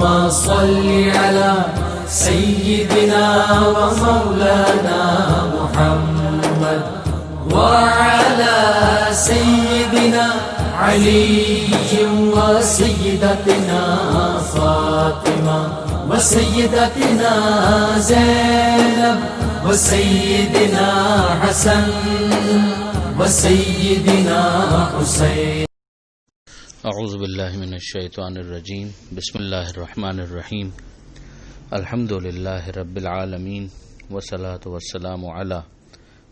اللهم صل على سيدنا ومولانا محمد وعلى سيدنا علي وسيدتنا فاطمة وسيدتنا زينب وسيدنا حسن وسيدنا حسين. اعوذ باللہ من الشیطان الرجیم. بسم اللہ الرحمن الرحیم. الحمد للہ رب العالمین والصلاة والسلام علی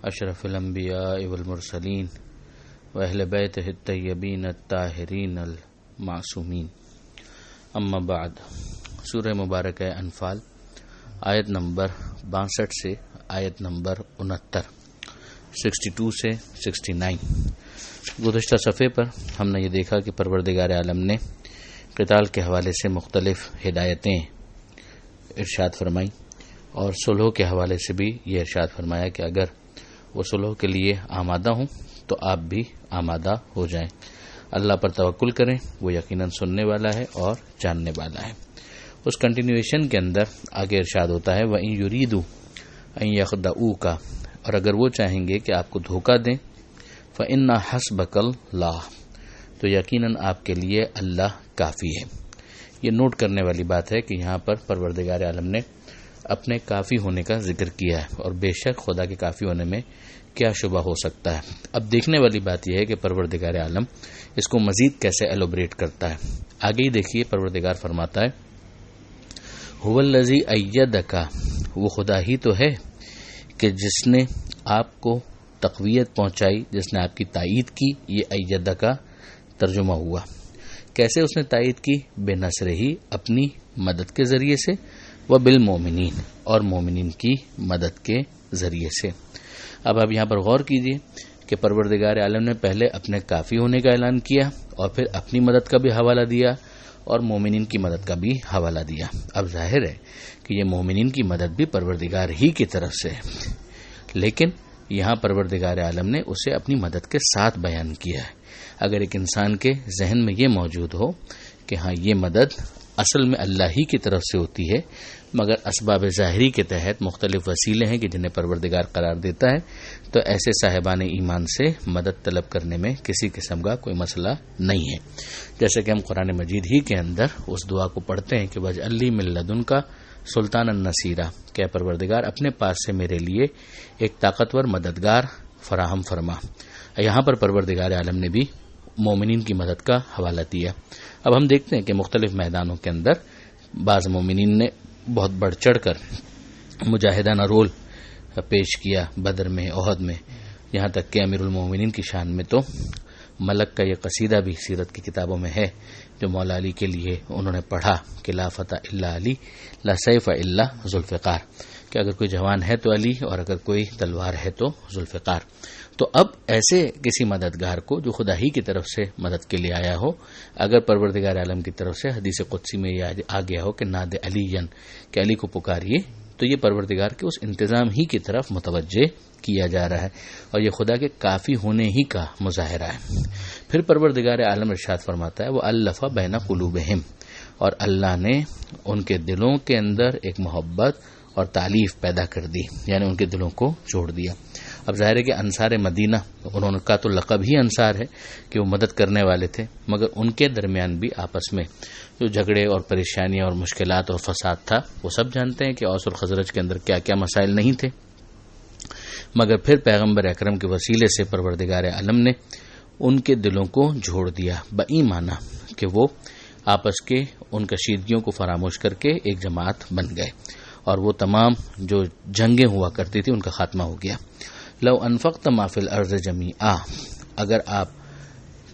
اشرف الانبیاء والمرسلین واہل بیتہ الطیبین الطاہرین المعصومین. اما بعد. سورہ مبارکہ انفال آیت نمبر 62 سے آیت نمبر 69، 62 سے 69. گزشتہ صفحے پر ہم نے یہ دیکھا کہ پروردگار عالم نے قتال کے حوالے سے مختلف ہدایتیں ارشاد فرمائی، اور صلح کے حوالے سے بھی یہ ارشاد فرمایا کہ اگر وہ صلح کے لیے آمادہ ہوں تو آپ بھی آمادہ ہو جائیں. اللہ پر توکل کریں، وہ یقیناً سننے والا ہے اور جاننے والا ہے. اس کنٹینیویشن کے اندر آگے ارشاد ہوتا ہے وَإِن يُرِيدُوا أَن يَخْدَعُوكَ، اور اگر وہ چاہیں گے کہ آپ کو دھوکہ دیں، فَإِنَّ حَسْبَكَ اللَّهُ، تو یقیناً آپ کے لیے اللہ کافی ہے. یہ نوٹ کرنے والی بات ہے کہ یہاں پر پروردگار عالم نے اپنے کافی ہونے کا ذکر کیا ہے، اور بے شک خدا کے کافی ہونے میں کیا شبہ ہو سکتا ہے. اب دیکھنے والی بات یہ ہے کہ پروردگار عالم اس کو مزید کیسے ایلوبریٹ کرتا ہے. آگے ہی دیکھیے پروردگار فرماتا ہے هُوَ الَّذِي أَيَّدَكَ، وہ خدا ہی تو ہے کہ جس نے آپ کو تقویت پہنچائی، جس نے آپ کی تائید کی. یہ ایدہ کا ترجمہ ہوا. کیسے اس نے تائید کی؟ بے نصر ہی، اپنی مدد کے ذریعے سے، و بالمومنین، اور مومنین کی مدد کے ذریعے سے. اب آپ یہاں پر غور کیجئے کہ پروردگار عالم نے پہلے اپنے کافی ہونے کا اعلان کیا، اور پھر اپنی مدد کا بھی حوالہ دیا، اور مومنین کی مدد کا بھی حوالہ دیا. اب ظاہر ہے کہ یہ مومنین کی مدد بھی پروردگار ہی کی طرف سے ہے، لیکن یہاں پروردگار عالم نے اسے اپنی مدد کے ساتھ بیان کیا ہے. اگر ایک انسان کے ذہن میں یہ موجود ہو کہ ہاں یہ مدد اصل میں اللہ ہی کی طرف سے ہوتی ہے، مگر اسباب ظاہری کے تحت مختلف وسیلے ہیں کہ جنہیں پروردگار قرار دیتا ہے، تو ایسے صاحبان ایمان سے مدد طلب کرنے میں کسی قسم کا کوئی مسئلہ نہیں ہے. جیسے کہ ہم قرآن مجید ہی کے اندر اس دعا کو پڑھتے ہیں کہ وَاجْعَل لِّی مِن لَّدُنْکَ سلطان النصیرہ، کہ پروردگار اپنے پاس سے میرے لیے ایک طاقتور مددگار فراہم فرما. یہاں پر پروردگار عالم نے بھی مومنین کی مدد کا حوالہ دیا. اب ہم دیکھتے ہیں کہ مختلف میدانوں کے اندر بعض مومنین نے بہت بڑھ چڑھ کر مجاہدانہ رول پیش کیا، بدر میں، احد میں، یہاں تک کہ امیر المومنین کی شان میں تو ملک کا یہ قصیدہ بھی سیرت کی کتابوں میں ہے جو مولا علی کے لیے انہوں نے پڑھا کہ لا فتح الا علی لا سیف الا ذوالفقار، کہ اگر کوئی جوان ہے تو علی، اور اگر کوئی تلوار ہے تو ذوالفقار. تو اب ایسے کسی مددگار کو جو خدا ہی کی طرف سے مدد کے لیے آیا ہو، اگر پروردگار عالم کی طرف سے حدیث قدسی میں یہ آ گیا ہو کہ ناد علی، کہ علی کو پکاریے، تو یہ پروردگار کے اس انتظام ہی کی طرف متوجہ کیا جا رہا ہے، اور یہ خدا کے کافی ہونے ہی کا مظاہرہ ہے. پھر پروردگار عالم ارشاد فرماتا ہے وَأَلَّفَ بَيْنَ قُلُوبِهِمْ، اور اللہ نے ان کے دلوں کے اندر ایک محبت اور تالیف پیدا کر دی، یعنی ان کے دلوں کو جوڑ دیا. اب ظاہر ہے کہ انصار مدینہ، انہوں کا تو لقب ہی انصار ہے کہ وہ مدد کرنے والے تھے، مگر ان کے درمیان بھی آپس میں جو جھگڑے اور پریشانیاں اور مشکلات اور فساد تھا، وہ سب جانتے ہیں کہ اوس اور خزرج کے اندر کیا کیا مسائل نہیں تھے. مگر پھر پیغمبر اکرم کے وسیلے سے پروردگار عالم نے ان کے دلوں کو جوڑ دیا، بایمانہ کہ وہ آپس کے ان کشیدگیوں کو فراموش کر کے ایک جماعت بن گئے، اور وہ تمام جو جنگیں ہوا کرتی تھی ان کا خاتمہ ہو گیا. لو انفقت ما فی الارض جمیعا، اگر آپ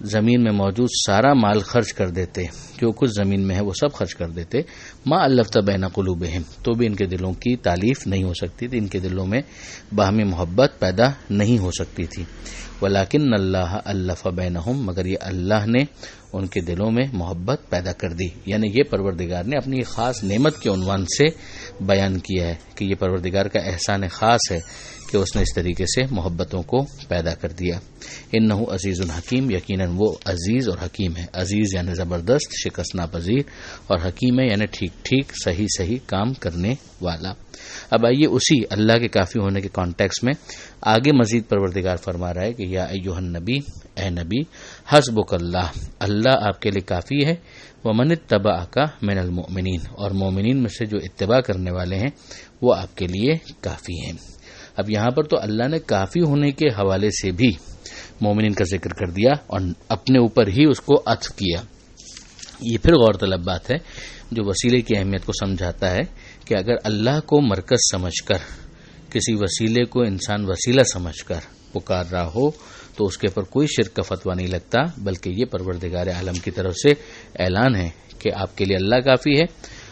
زمین میں موجود سارا مال خرچ کر دیتے، جو کچھ زمین میں ہے وہ سب خرچ کر دیتے، ما الفت بین قلوبہم، تو بھی ان کے دلوں کی تالیف نہیں ہو سکتی تھی، ان کے دلوں میں باہمی محبت پیدا نہیں ہو سکتی تھی. ولیکن اللہ الف بینہم، مگر یہ اللہ نے ان کے دلوں میں محبت پیدا کر دی. یعنی یہ پروردگار نے اپنی خاص نعمت کے عنوان سے بیان کیا ہے کہ یہ پروردگار کا احسان خاص ہے کہ کہ اس نے اس طریقے سے محبتوں کو پیدا کر دیا. انہ عزیز الحکیم، یقیناً وہ عزیز اور حکیم ہے. عزیز یعنی زبردست، شکست ناپذیر، اور حکیم ہے یعنی ٹھیک ٹھیک صحیح صحیح کام کرنے والا. اب آئیے اسی اللہ کے کافی ہونے کے کانٹیکس میں آگے مزید پروردگار فرما رہا ہے کہ یا ایھا النبی، اے نبی، حسبک اللہ، اللہ آپ کے لیے کافی ہے. ومن اتبعک من المؤمنین، اور مومنین میں سے جو اتباع کرنے والے ہیں وہ آپ کے لیے کافی ہیں. اب یہاں پر تو اللہ نے کافی ہونے کے حوالے سے بھی مومنین کا ذکر کر دیا اور اپنے اوپر ہی اس کو عطف کیا. یہ پھر غور طلب بات ہے جو وسیلے کی اہمیت کو سمجھاتا ہے کہ اگر اللہ کو مرکز سمجھ کر کسی وسیلے کو انسان وسیلہ سمجھ کر پکار رہا ہو تو اس کے پر کوئی شرک کا فتویٰ نہیں لگتا، بلکہ یہ پروردگار عالم کی طرف سے اعلان ہے کہ آپ کے لیے اللہ کافی ہے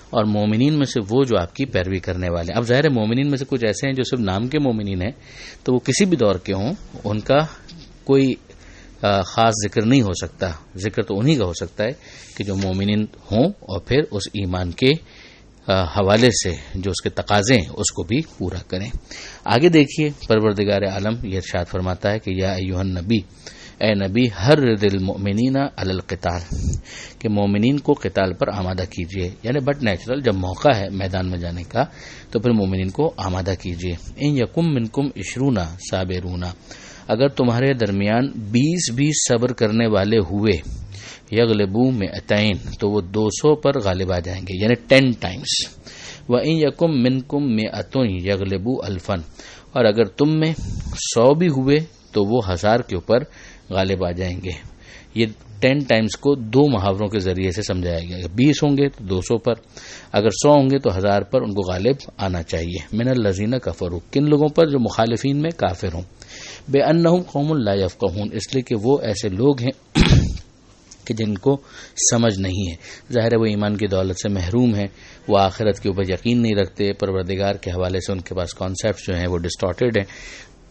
اور مومنین میں سے وہ جو آپ کی پیروی کرنے والے ہیں. اب ظاہر ہے مومنین میں سے کچھ ایسے ہیں جو صرف نام کے مومنین ہیں، تو وہ کسی بھی دور کے ہوں، ان کا کوئی خاص ذکر نہیں ہو سکتا. ذکر تو انہی کا ہو سکتا ہے کہ جو مومنین ہوں اور پھر اس ایمان کے حوالے سے جو اس کے تقاضے ہیں اس کو بھی پورا کریں. آگے دیکھیے پروردگار عالم یہ ارشاد فرماتا ہے کہ یا ایھا النبی، اے نبی، حرض المؤمنین علی القتال، کہ مومنین کو قتال پر آمادہ کیجیے. یعنی بٹ نیچرل جب موقع ہے میدان میں جانے کا تو پھر مومنین کو آمادہ کیجیے. ان یکم منکم 20 صابرون، اگر تمہارے درمیان 20 بھی صبر کرنے والے ہوئے، یغلبوا 200 تو وہ 200 پر غالب آ جائیں گے، یعنی 10 ٹائمز. وَإِن يَكُن مِّنكُم 100 يَغْلِبُوا 1000، اور اگر تم میں 100 بھی ہوئے تو وہ 1000 کے اوپر غالب آ جائیں گے. یہ 10 ٹائمز کو 2 محاوروں کے ذریعے سے سمجھایا گیا. 20 ہوں گے تو 200 پر، اگر 100 ہوں گے تو 1000 پر ان کو غالب آنا چاہیے. من الذین کفروا، کن لوگوں پر؟ جو مخالفین میں کافر ہوں. بأنہم قوم لا یفقہون، اس لیے کہ وہ ایسے لوگ ہیں کہ جن کو سمجھ نہیں ہے. ظاہر ہے وہ ایمان کی دولت سے محروم ہیں، وہ آخرت کے اوپر یقین نہیں رکھتے، پروردگار کے حوالے سے ان کے پاس کانسیپٹس جو ہیں وہ ڈسٹارٹیڈ ہیں.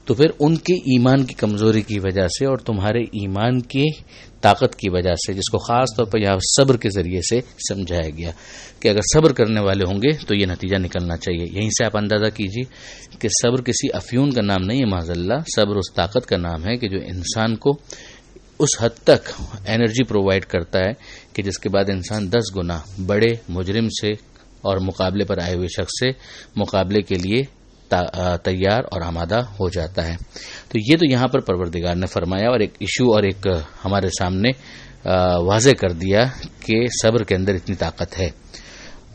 تو پھر ان کے ایمان کی کمزوری کی وجہ سے اور تمہارے ایمان کی طاقت کی وجہ سے، جس کو خاص طور پر یہاں صبر کے ذریعے سے سمجھایا گیا کہ اگر صبر کرنے والے ہوں گے تو یہ نتیجہ نکلنا چاہیے. یہیں سے آپ اندازہ کیجئے کہ صبر کسی افیون کا نام نہیں ہے، معاذ اللہ. صبر اس طاقت کا نام ہے کہ جو انسان کو اس حد تک انرجی پرووائڈ کرتا ہے کہ جس کے بعد انسان 10 گنا بڑے مجرم سے اور مقابلے پر آئے ہوئے شخص سے مقابلے کے لیے تیار اور آمادہ ہو جاتا ہے. تو یہ تو یہاں پر پروردگار نے فرمایا اور ایک ایشو اور ایک ہمارے سامنے واضح کر دیا کہ صبر کے اندر اتنی طاقت ہے.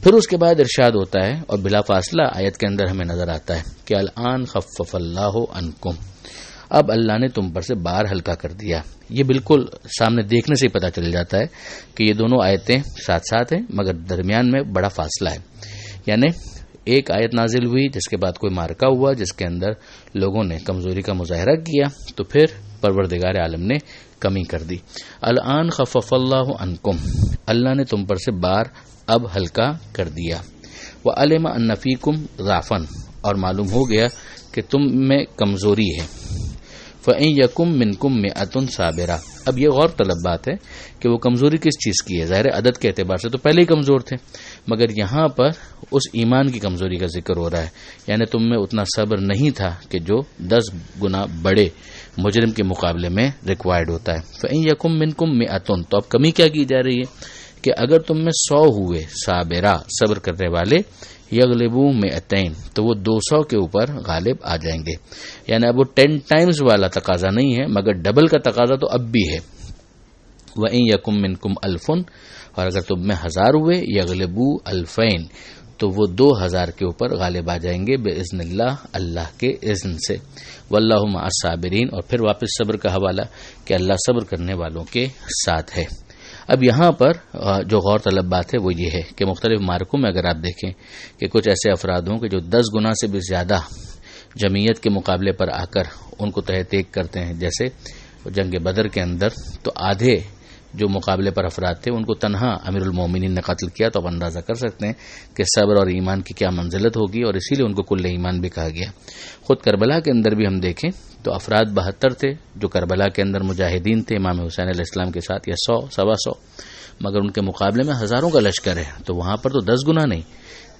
پھر اس کے بعد ارشاد ہوتا ہے اور بلا فاصلہ آیت کے اندر ہمیں نظر آتا ہے کہ الآن خفف اللہ عنکم، اب اللہ نے تم پر سے بار ہلکا کر دیا. یہ بالکل سامنے دیکھنے سے ہی پتہ چل جاتا ہے کہ یہ دونوں آیتیں ساتھ ساتھ ہیں مگر درمیان میں بڑا فاصلہ ہے. یعنی ایک آیت نازل ہوئی جس کے بعد کوئی مارکا ہوا جس کے اندر لوگوں نے کمزوری کا مظاہرہ کیا، تو پھر پروردگار عالم نے کمی کر دی. الآن خفف اللہ عنکم، اللہ نے تم پر سے بار اب ہلکا کر دیا. وعلم ان فیکم ضعفا، اور معلوم ہو گیا کہ تم میں کمزوری ہے. فَإِن يَكُن مِّنكُم 100 صابرہ، اب یہ غور طلب بات ہے کہ وہ کمزوری کس چیز کی ہے. ظاہر عدد کے اعتبار سے تو پہلے ہی کمزور تھے، مگر یہاں پر اس ایمان کی کمزوری کا ذکر ہو رہا ہے. یعنی تم میں اتنا صبر نہیں تھا کہ جو 10 گنا بڑے مجرم کے مقابلے میں ریکوائرڈ ہوتا ہے. فَإِن يَكُن مِّنكُم 100، تو اب کمی کیا کی جا رہی ہے کہ اگر تم میں 100 ہوئے صابرہ صبر کرنے والے، یغلبوا 200 تو وہ 200 کے اوپر غالب آ جائیں گے. یعنی اب وہ 10 ٹائمز والا تقاضا نہیں ہے مگر ڈبل کا تقاضا تو اب بھی ہے. وَإِن يَكُن مِّنكُمْ 1000، اور اگر تم میں 1000 ہوئے، یغلبوا 2000 تو وہ 2000 کے اوپر غالب آ جائیں گے باذن اللہ، اللہ کے اذن سے. واللہ مع الصابرین، اور پھر واپس صبر کا حوالہ کہ اللہ صبر کرنے والوں کے ساتھ ہے. اب یہاں پر جو غور طلب بات ہے وہ یہ ہے کہ مختلف مارکوں میں اگر آپ دیکھیں کہ کچھ ایسے افراد ہوں کہ جو 10 گنا سے بھی زیادہ جمعیت کے مقابلے پر آ کر ان کو تحت ایک کرتے ہیں. جیسے جنگ بدر کے اندر تو آدھے جو مقابلے پر افراد تھے ان کو تنہا امیر المومنین نے قتل کیا. تو آپ اندازہ کر سکتے ہیں کہ صبر اور ایمان کی کیا منزلت ہوگی، اور اسی لیے ان کو کل ایمان بھی کہا گیا. خود کربلا کے اندر بھی ہم دیکھیں تو افراد 72 تھے جو کربلا کے اندر مجاہدین تھے امام حسین علیہ السلام کے ساتھ، یا 100 سوا 100، مگر ان کے مقابلے میں ہزاروں کا لشکر ہے. تو وہاں پر تو 10 گنا نہیں،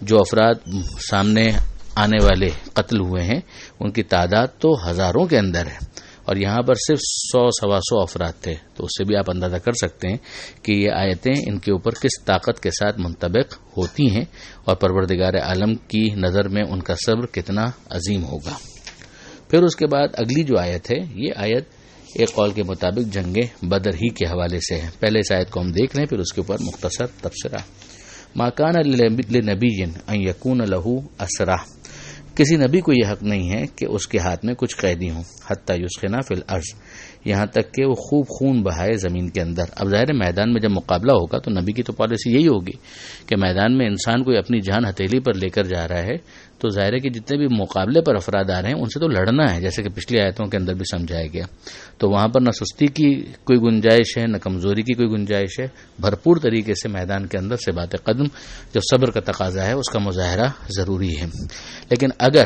جو افراد سامنے آنے والے قتل ہوئے ہیں ان کی تعداد تو ہزاروں کے اندر ہے، اور یہاں پر صرف 100-125 افراد تھے، تو اس سے بھی آپ اندازہ کر سکتے ہیں کہ یہ آیتیں ان کے اوپر کس طاقت کے ساتھ منطبق ہوتی ہیں، اور پروردگار عالم کی نظر میں ان کا صبر کتنا عظیم ہوگا۔ پھر اس کے بعد اگلی جو آیت ہے، یہ آیت ایک قول کے مطابق جنگ بدر ہی کے حوالے سے ہے۔ پہلے اس آیت کو ہم دیکھ لیں، پھر اس کے اوپر مختصر تبصرہ۔ ما کان لنبی ان یکون لہ اسرا، کسی نبی کو یہ حق نہیں ہے کہ اس کے ہاتھ میں کچھ قیدی ہوں، حتی یسخن فی الارض، یہاں تک کہ وہ خوب خون بہائے زمین کے اندر۔ اب ظاہر میدان میں جب مقابلہ ہوگا تو نبی کی تو پالیسی یہی ہوگی کہ میدان میں انسان کوئی اپنی جان ہتھیلی پر لے کر جا رہا ہے تو ظاہر ہے کہ جتنے بھی مقابلے پر افراد آ رہے ہیں ان سے تو لڑنا ہے، جیسے کہ پچھلی آیتوں کے اندر بھی سمجھایا گیا۔ تو وہاں پر نہ سستی کی کوئی گنجائش ہے، نہ کمزوری کی کوئی گنجائش ہے، بھرپور طریقے سے میدان کے اندر سے بات قدم جو صبر کا تقاضا ہے اس کا مظاہرہ ضروری ہے۔ لیکن اگر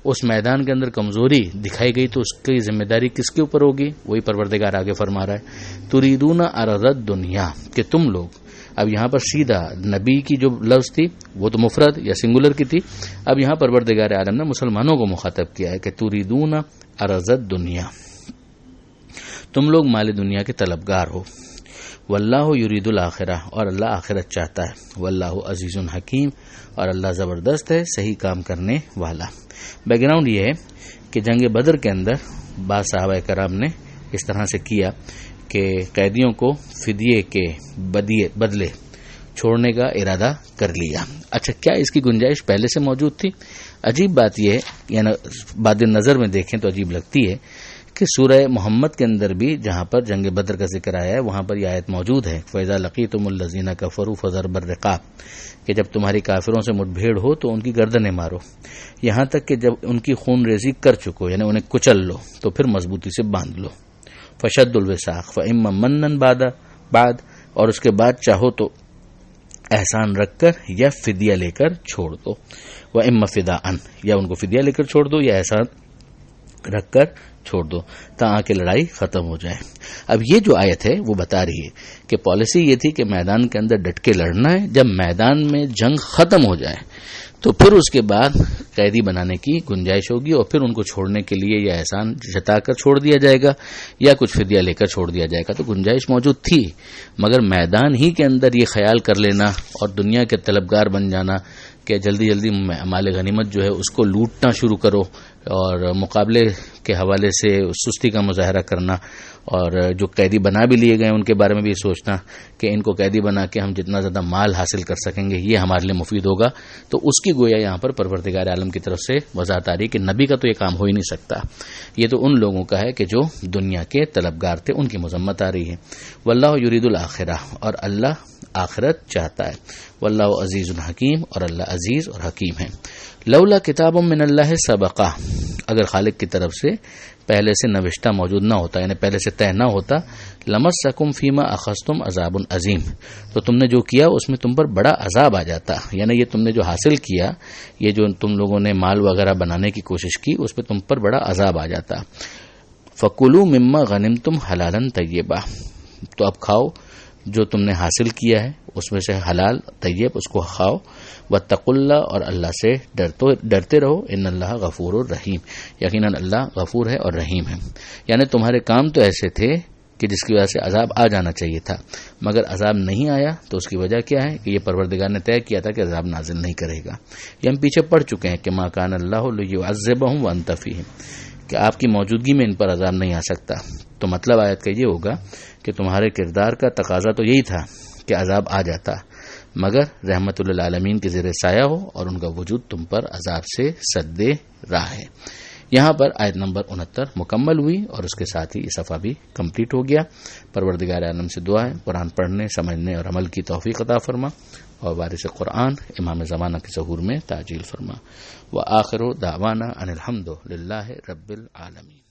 اس میدان کے اندر کمزوری دکھائی گئی تو اس کی ذمہ داری کس کے اوپر ہوگی؟ وہی پروردگار آگے فرما رہا ہے، تریدون عرض الدنیا، کہ تم لوگ، اب یہاں پر سیدھا نبی کی جو لفظ تھی وہ تو مفرد یا سنگولر کی تھی، اب یہاں پروردگار عالم نے مسلمانوں کو مخاطب کیا ہے کہ تریدون عرض الدنیا، تم لوگ مال دنیا کے طلبگار ہو، واللہ یرید الآخرہ، اور اللہ آخرت چاہتا ہے، واللہ عزیز حکیم، اور اللہ زبردست ہے، صحیح کام کرنے والا۔ بیک گراؤنڈ یہ ہے کہ جنگ بدر کے اندر بعض صحابہ کرام نے اس طرح سے کیا کہ قیدیوں کو فدیے کے بدلے چھوڑنے کا ارادہ کر لیا۔ اچھا، کیا اس کی گنجائش پہلے سے موجود تھی؟ عجیب بات یہ ہے، یعنی بعد نظر میں دیکھیں تو عجیب لگتی ہے کہ سورہ محمد کے اندر بھی جہاں پر جنگ بدر کا ذکر آیا ہے وہاں پر یہ آیت موجود ہے، فَإِذَا لَقِيتُمُ الَّذِينَ كَفَرُوا فَضَرْبَ الرِّقَابِ، کہ جب تمہاری کافروں سے مٹ بھیڑ ہو تو ان کی گردنیں مارو، یہاں تک کہ جب ان کی خون ریزی کر چکو، یعنی انہیں کچل لو تو پھر مضبوطی سے باندھ لو۔ فشد الوثاق فإما منن بعد، اور اس کے بعد چاہو تو احسان رکھ کر یا فدیہ لے کر چھوڑ دو، وإما فداءً، یا ان کو فدیہ لے کر چھوڑ دو یا احسان رکھ کر چھوڑ دو تاکہ لڑائی ختم ہو جائے۔ اب یہ جو آیت ہے وہ بتا رہی ہے کہ پالیسی یہ تھی کہ میدان کے اندر ڈٹ کے لڑنا ہے، جب میدان میں جنگ ختم ہو جائے تو پھر اس کے بعد قیدی بنانے کی گنجائش ہوگی، اور پھر ان کو چھوڑنے کے لیے یا احسان جتا کر چھوڑ دیا جائے گا یا کچھ فدیہ لے کر چھوڑ دیا جائے گا۔ تو گنجائش موجود تھی، مگر میدان ہی کے اندر یہ خیال کر لینا اور دنیا کے طلبگار بن جانا کہ جلدی جلدی مال غنیمت جو ہے اس کو لوٹنا شروع کرو، اور مقابلے کے حوالے سے سستی کا مظاہرہ کرنا، اور جو قیدی بنا بھی لیے گئے ان کے بارے میں بھی سوچنا کہ ان کو قیدی بنا کے ہم جتنا زیادہ مال حاصل کر سکیں گے یہ ہمارے لیے مفید ہوگا، تو اس کی گویا یہاں پر پروردگار عالم کی طرف سے وضاحت آ رہی کہ نبی کا تو یہ کام ہو ہی نہیں سکتا، یہ تو ان لوگوں کا ہے کہ جو دنیا کے طلبگار تھے، ان کی مذمت آ رہی ہے۔ واللہ یرید الآخرہ، اور اللہ آخرت چاہتا ہے، واللہ عزیز حکیم، اور اللہ عزیز اور حکیم ہے۔ لولا کتاب من اللہ سبقہ، اگر خالق کی طرف سے پہلے سے نوشتہ موجود نہ ہوتا، یعنی پہلے سے طے نہ ہوتا، لمسکم فیما اخذتم عذاب عظیم، تو تم نے جو کیا اس میں تم پر بڑا عذاب آ جاتا، یعنی یہ تم نے جو حاصل کیا، یہ جو تم لوگوں نے مال وغیرہ بنانے کی کوشش کی، اس پہ تم پر بڑا عذاب آ جاتا۔ فکلوا مما غنمتم حلالا طیبا، تو اب کھاؤ جو تم نے حاصل کیا ہے اس میں سے حلال طیب، اس کو کھاؤ، واتقوا اللہ، اور اللہ سے ڈرتے رہو، ان اللہ غفور الرحیم، یقیناً اللہ غفور ہے اور رحیم ہے۔ یعنی تمہارے کام تو ایسے تھے کہ جس کی وجہ سے عذاب آ جانا چاہیے تھا، مگر عذاب نہیں آیا، تو اس کی وجہ کیا ہے کہ یہ پروردگار نے طے کیا تھا کہ عذاب نازل نہیں کرے گا۔ یہ ہم پیچھے پڑھ چکے ہیں کہ ما کان اللہ لیعذبہم وانت فیہم، کہ آپ کی موجودگی میں ان پر عذاب نہیں آ سکتا۔ تو مطلب آیت کا یہ ہوگا کہ تمہارے کردار کا تقاضا تو یہی تھا کہ عذاب آ جاتا، مگر رحمت للعالمین کے زیر سایہ ہو اور ان کا وجود تم پر عذاب سے سد راہ ہے۔ یہاں پر آیت نمبر 69 مکمل ہوئی اور اس کے ساتھ ہی یہ صفحہ بھی کمپلیٹ ہو گیا۔ پروردگار عالم سے دعا ہے قرآن پڑھنے، سمجھنے اور عمل کی توفیق عطا فرما، اور وارث قرآن امام زمانہ کے ظہور میں تعجیل فرما۔ وآخر دعوانا ان الحمد للہ رب العالمین۔